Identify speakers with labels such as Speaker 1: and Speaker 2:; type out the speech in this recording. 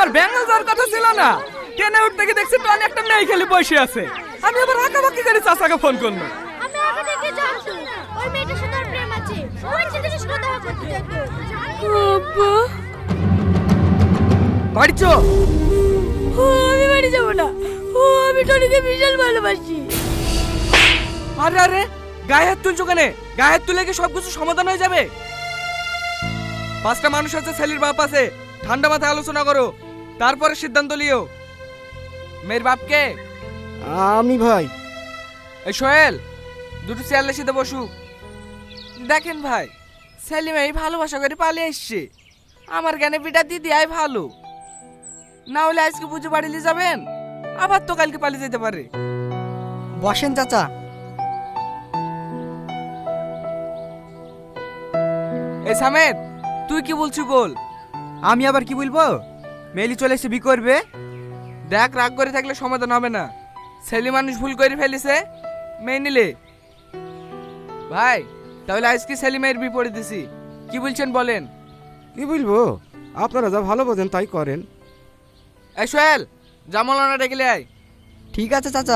Speaker 1: আমার বেঙ্গল যাওয়ার কথা ছিল না, ট্রেনে উঠতে গিয়ে দেখছি ট্রেনে একটা মেয়ে খেলে বসে আছে। আমি আবার আঁকাবাকি করে চাচাকে ফোন করলো।
Speaker 2: আমি আগে থেকে জানতো ওই মেয়েটার সাথে ওর প্রেম আছে। ওই ছেলেটার সাথে দেখা করতে যেত। আব্বা,
Speaker 1: বাড়ি চো।
Speaker 2: আমি বাড়ি যাব না। আমি টনিকে বিশাল ভালোবাসি।
Speaker 1: আরে আরে, গায়ে হাত তুলছো কেন? গায়ে হাত তুলে কি সবকিছু সমাধান হয়ে যাবে? পাঁচটা মানুষ আছে, ছেলের বাপ আছে, ঠান্ডা মাথায় আলোচনা করো, তারপরে সিদ্ধান্ত লিও। মেয়ের বাপকে?
Speaker 3: আমি ভাই।
Speaker 1: এই সোহেল, দুটো চেয়ারের সাথে বসু। দেখেন ভাই, সেলিম এই ভালোবাসা করে পালিয়ে এসছে। আমার জ্ঞানে বিটা দিদি আয় ভালো, না হলে আজকে পুজো বাড়িলে যাবেন, আবার তো কালকে পালিয়ে যেতে পারে।
Speaker 3: বসেন চাচা।
Speaker 1: এই সামেদ, তুই কি বলছিস বল।
Speaker 3: আমি আবার কি বলবো? মেলি চলে এসে বি করবে।
Speaker 1: দেখ, রাগ করে থাকলে সমাধান হবে না। ছেলে মানুষ ভুল করে ফেলিছে, মেয়ে নিলে। ভাই, তাহলে আজকে সেলিমের বিপরীত দিছি, কি বলছেন বলেন।
Speaker 4: কি বলবো, আপনারা যা ভালো বোঝেন তাই করেন।
Speaker 1: এই সোহেল, জামলানা ডেকে আয়।
Speaker 3: ঠিক আছে চাচা।